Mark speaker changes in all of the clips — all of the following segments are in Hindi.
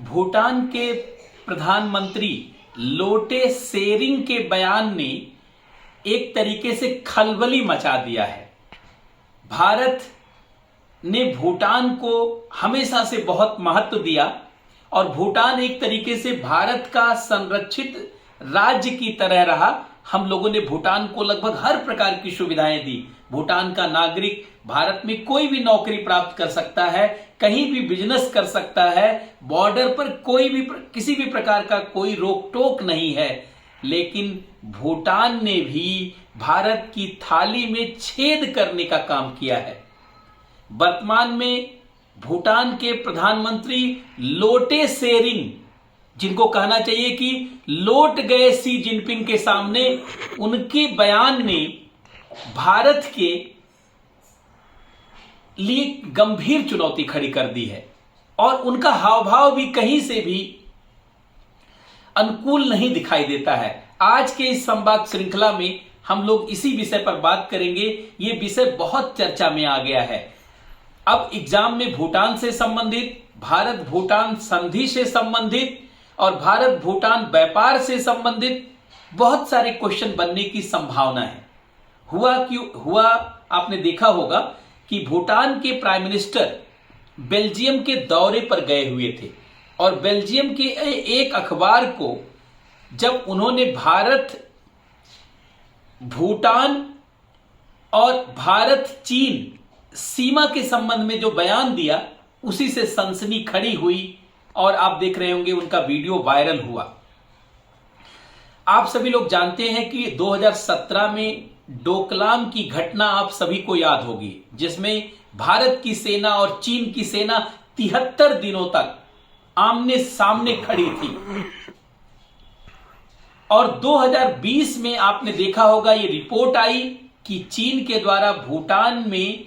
Speaker 1: भूटान के प्रधानमंत्री लोटे शेरिंग के बयान ने एक तरीके से खलबली मचा दिया है। भारत ने भूटान को हमेशा से बहुत महत्व दिया और भूटान एक तरीके से भारत का संरक्षित राज्य की तरह रहा। हम लोगों ने भूटान को लगभग हर प्रकार की सुविधाएं दी। भूटान का नागरिक भारत में कोई भी नौकरी प्राप्त कर सकता है, कहीं भी बिजनेस कर सकता है, बॉर्डर पर कोई भी किसी भी प्रकार का कोई रोक टोक नहीं है। लेकिन भूटान ने भी भारत की थाली में छेद करने का काम किया है। वर्तमान में भूटान के प्रधानमंत्री लोटे शेरिंग, जिनको कहना चाहिए कि लौट गए शी जिनपिंग के सामने, उनके बयान ने भारत के लिए गंभीर चुनौती खड़ी कर दी है और उनका हाव भाव भी कहीं से भी अनुकूल नहीं दिखाई देता है। आज के इस संवाद श्रृंखला में हम लोग इसी विषय पर बात करेंगे। ये विषय बहुत चर्चा में आ गया है। अब एग्जाम में भूटान से संबंधित, भारत भूटान संधि से संबंधित और भारत भूटान व्यापार से संबंधित बहुत सारे क्वेश्चन बनने की संभावना है। हुआ आपने देखा होगा कि भूटान के प्राइम मिनिस्टर बेल्जियम के दौरे पर गए हुए थे और बेल्जियम के एक अखबार को जब उन्होंने भारत भूटान और भारत चीन सीमा के संबंध में जो बयान दिया, उसी से सनसनी खड़ी हुई और आप देख रहे होंगे उनका वीडियो वायरल हुआ। आप सभी लोग जानते हैं कि 2017 में डोकलाम की घटना आप सभी को याद होगी, जिसमें भारत की सेना और चीन की सेना 73 दिनों तक आमने सामने खड़ी थी। और 2020 में आपने देखा होगा ये रिपोर्ट आई कि चीन के द्वारा भूटान में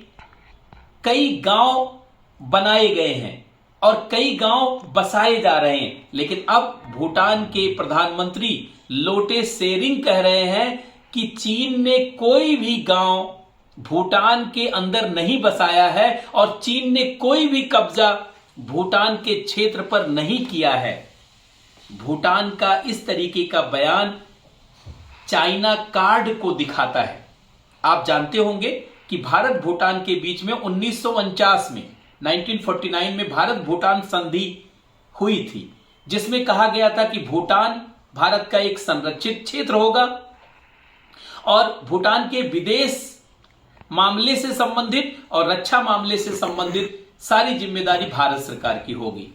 Speaker 1: कई गांव बनाए गए हैं और कई गांव बसाए जा रहे हैं। लेकिन अब भूटान के प्रधानमंत्री लोटे शेरिंग कह रहे हैं कि चीन ने कोई भी गांव भूटान के अंदर नहीं बसाया है और चीन ने कोई भी कब्जा भूटान के क्षेत्र पर नहीं किया है। भूटान का इस तरीके का बयान चाइना कार्ड को दिखाता है। आप जानते होंगे कि भारत भूटान के बीच में 1949 में 1949 में भारत भूटान संधि हुई थी, जिसमें कहा गया था कि भूटान भारत का एक संरक्षित क्षेत्र होगा और भूटान के विदेश मामले से संबंधित और रक्षा मामले से संबंधित सारी जिम्मेदारी भारत सरकार की होगी।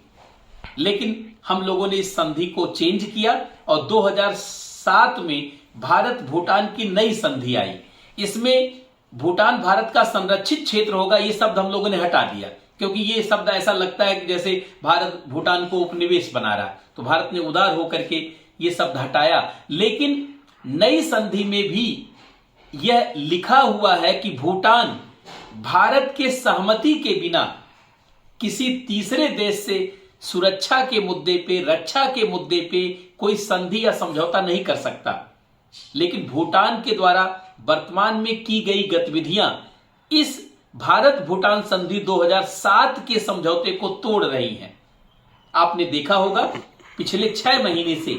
Speaker 1: लेकिन हम लोगों ने इस संधि को चेंज किया और 2007 में भारत भूटान की नई संधि आई। इसमें भूटान भारत का संरक्षित क्षेत्र होगा, ये शब्द हम लोगों ने हटा दिया, क्योंकि ये शब्द ऐसा लगता है कि जैसे भारत भूटान को उपनिवेश बना रहा है, तो भारत ने उदार होकर के ये शब्द हटाया। लेकिन नई संधि में भी यह लिखा हुआ है कि भूटान भारत के सहमति के बिना किसी तीसरे देश से सुरक्षा के मुद्दे पे, रक्षा के मुद्दे पे कोई संधि या समझौता नहीं कर सकता। लेकिन भूटान के द्वारा वर्तमान में की गई गतिविधियां इस भारत भूटान संधि 2007 के समझौते को तोड़ रही हैं। आपने देखा होगा पिछले 6 महीने से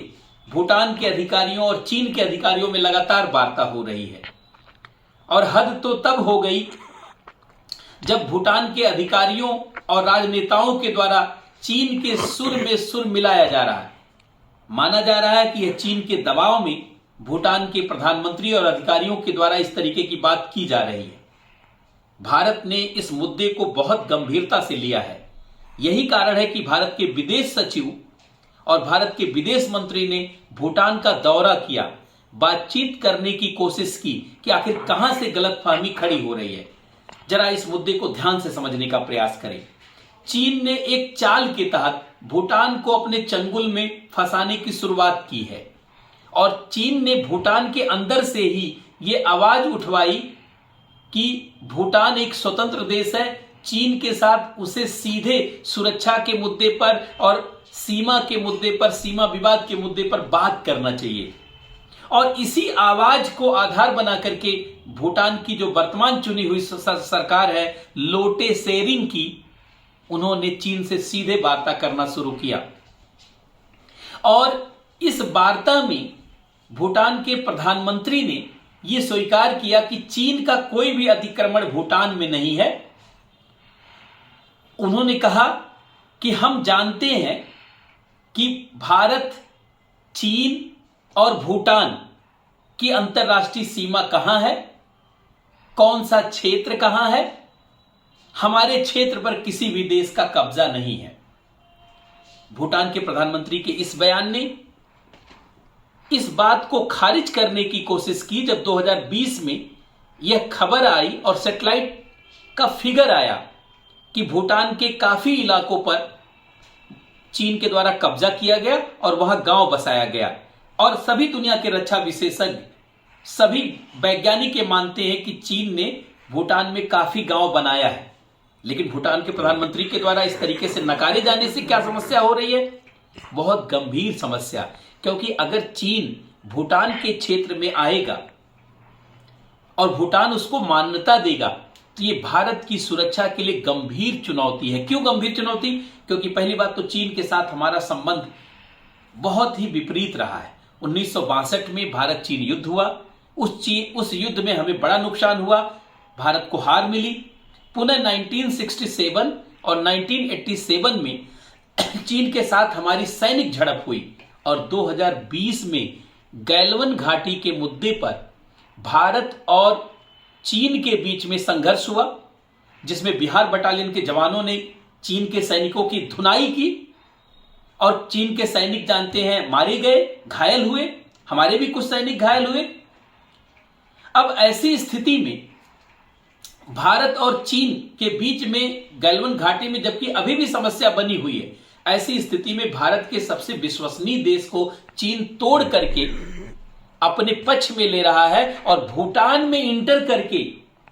Speaker 1: भूटान के अधिकारियों और चीन के अधिकारियों में लगातार वार्ता हो रही है और हद तो तब हो गई जब भूटान के अधिकारियों और राजनेताओं के द्वारा चीन के सुर में सुर मिलाया जा रहा है। माना जा रहा है कि यह चीन के दबाव में भूटान के प्रधानमंत्री और अधिकारियों के द्वारा इस तरीके की बात की जा रही है। भारत ने इस मुद्दे को बहुत गंभीरता से लिया है। यही कारण है कि भारत के विदेश सचिव और भारत के विदेश मंत्री ने भूटान का दौरा किया, बातचीत करने की कोशिश की कि आखिर कहां से गलतफहमी खड़ी हो रही है। जरा इस मुद्दे को ध्यान से समझने का प्रयास करें। चीन ने एक चाल के तहत भूटान को अपने चंगुल में फंसाने की शुरुआत की है और चीन ने भूटान के अंदर से ही ये आवाज उठवाई कि भूटान एक स्वतंत्र देश है, चीन के साथ उसे सीधे सुरक्षा के मुद्दे पर और सीमा के मुद्दे पर, सीमा विवाद के मुद्दे पर बात करना चाहिए। और इसी आवाज को आधार बना करके भूटान की जो वर्तमान चुनी हुई सरकार है लोटे शेरिंग की, उन्होंने चीन से सीधे वार्ता करना शुरू किया। और इस वार्ता में भूटान के प्रधानमंत्री ने यह स्वीकार किया कि चीन का कोई भी अतिक्रमण भूटान में नहीं है। उन्होंने कहा कि हम जानते हैं कि भारत, चीन और भूटान की अंतर्राष्ट्रीय सीमा कहां है, कौन सा क्षेत्र कहां है। हमारे क्षेत्र पर किसी भी देश का कब्जा नहीं है। भूटान के प्रधानमंत्री के इस बयान ने इस बात को खारिज करने की कोशिश की जब 2020 में यह खबर आई और सैटेलाइट का फिगर आया कि भूटान के काफी इलाकों पर चीन के द्वारा कब्जा किया गया और वहां गांव बसाया गया। और सभी दुनिया के रक्षा विशेषज्ञ, सभी वैज्ञानिक ये मानते हैं कि चीन ने भूटान में काफी गांव बनाया है। लेकिन भूटान के प्रधानमंत्री के द्वारा इस तरीके से नकारे जाने से क्या समस्या हो रही है? बहुत गंभीर समस्या। क्योंकि अगर चीन भूटान के क्षेत्र में आएगा और भूटान उसको मान्यता देगा तो ये भारत की सुरक्षा के लिए गंभीर चुनौती है। क्यों गंभीर चुनौती? क्योंकि पहली बात तो चीन के साथ हमारा संबंध बहुत ही विपरीत रहा है। 1962 में भारत चीन युद्ध हुआ। उस युद्ध में हमें बड़ा नुकसान हुआ, भारत को हार मिली। पुनः 1967 और 1987 में चीन के साथ हमारी सैनिक झड़प हुई और 2020 में गैलवन घाटी के मुद्दे पर भारत और चीन के बीच में संघर्ष हुआ, जिसमें बिहार बटालियन के जवानों ने चीन के सैनिकों की धुनाई की और चीन के सैनिक जानते हैं मारे गए, घायल हुए। हमारे भी कुछ सैनिक घायल हुए। अब ऐसी स्थिति में भारत और चीन के बीच में गैलवन घाटी में जबकि अभी भी समस्या बनी हुई है, ऐसी स्थिति में भारत के सबसे विश्वसनीय देश को चीन तोड़ करके अपने पक्ष में ले रहा है और भूटान में इंटर करके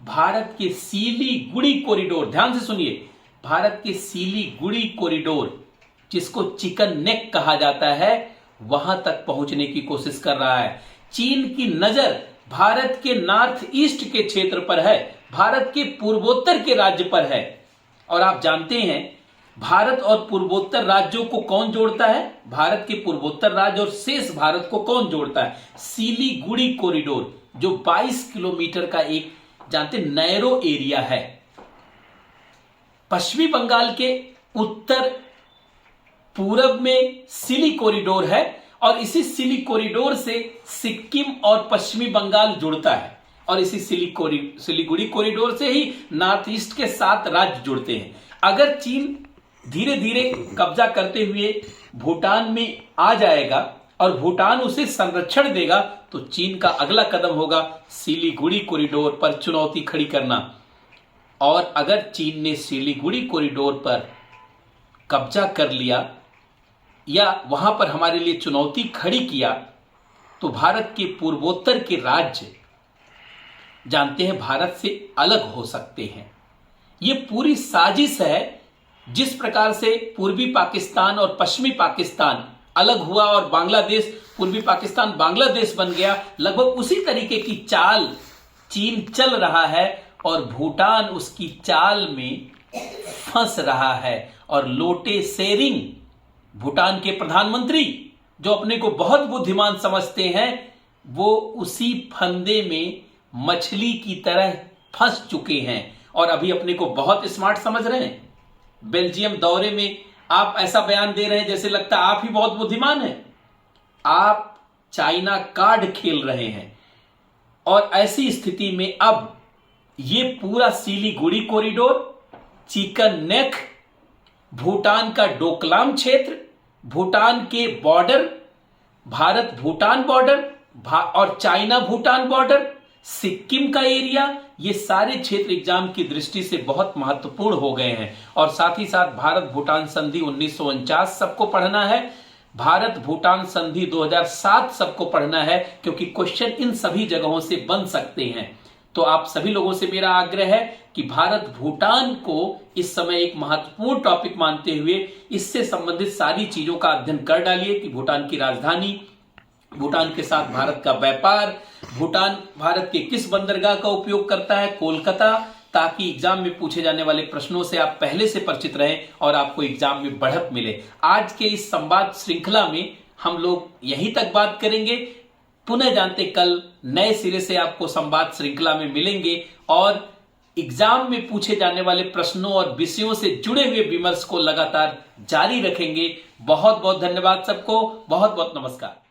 Speaker 1: भारत के सिलीगुड़ी कॉरिडोर, ध्यान से सुनिए, भारत के सिलीगुड़ी कॉरिडोर जिसको चिकन नेक कहा जाता है, वहां तक पहुंचने की कोशिश कर रहा है। चीन की नजर भारत के नॉर्थ ईस्ट के क्षेत्र पर है, भारत के पूर्वोत्तर के राज्य पर है। और आप जानते हैं भारत और पूर्वोत्तर राज्यों को कौन जोड़ता है? भारत के पूर्वोत्तर राज्य और शेष भारत को कौन जोड़ता है? सिलीगुड़ी कॉरिडोर, जो 22 किलोमीटर का एक जानते नैरो एरिया है। पश्चिमी बंगाल के उत्तर पूरब में सिली कॉरिडोर है और इसी सिली कॉरिडोर से सिक्किम और पश्चिमी बंगाल जुड़ता है और इसी सिलीगुड़ी कॉरिडोर से ही नॉर्थ ईस्ट के 7 राज्य जुड़ते हैं। अगर चीन धीरे धीरे कब्जा करते हुए भूटान में आ जाएगा और भूटान उसे संरक्षण देगा तो चीन का अगला कदम होगा सिलीगुड़ी कॉरिडोर पर चुनौती खड़ी करना। और अगर चीन ने सिलीगुड़ी कॉरिडोर पर कब्जा कर लिया या वहां पर हमारे लिए चुनौती खड़ी किया तो भारत के पूर्वोत्तर के राज्य जानते हैं भारत से अलग हो सकते हैं। यह पूरी साजिश है। जिस प्रकार से पूर्वी पाकिस्तान और पश्चिमी पाकिस्तान अलग हुआ और बांग्लादेश, पूर्वी पाकिस्तान बांग्लादेश बन गया, लगभग उसी तरीके की चाल चीन चल रहा है और भूटान उसकी चाल में फंस रहा है। और लोटे शेरिंग, भूटान के प्रधानमंत्री जो अपने को बहुत बुद्धिमान समझते हैं, वो उसी फंदे में मछली की तरह फंस चुके हैं और अभी अपने को बहुत स्मार्ट समझ रहे हैं। बेल्जियम दौरे में आप ऐसा बयान दे रहे हैं जैसे लगता है आप ही बहुत बुद्धिमान हैं। आप चाइना कार्ड खेल रहे हैं और ऐसी स्थिति में अब ये पूरा Siliguri corridor, chicken neck, Bhutan का डोकलाम क्षेत्र, भूटान के बॉर्डर, भारत भूटान बॉर्डर और चाइना भूटान बॉर्डर, सिक्किम का एरिया, ये सारे क्षेत्र एग्जाम की दृष्टि से बहुत महत्वपूर्ण हो गए हैं। और साथ ही साथ भारत भूटान संधि 1949 सबको पढ़ना है, भारत भूटान संधि 2007 सबको पढ़ना है, क्योंकि क्वेश्चन इन सभी जगहों से बन सकते हैं। तो आप सभी लोगों से मेरा आग्रह है कि भारत भूटान को इस समय एक महत्वपूर्ण टॉपिक मानते हुए इससे संबंधित सारी चीजों का अध्ययन कर डालिए कि भूटान की राजधानी, भूटान के साथ भारत का व्यापार, भूटान भारत के किस बंदरगाह का उपयोग करता है, कोलकाता, ताकि एग्जाम में पूछे जाने वाले प्रश्नों से आप पहले से परिचित रहें और आपको एग्जाम में बढ़त मिले। आज के इस संवाद श्रृंखला में हम लोग यहीं तक बात करेंगे। पुनः जानते कल नए सिरे से आपको संवाद श्रृंखला में मिलेंगे और एग्जाम में पूछे जाने वाले प्रश्नों और विषयों से जुड़े हुए विमर्श को लगातार जारी रखेंगे। बहुत बहुत धन्यवाद सबको, बहुत बहुत नमस्कार।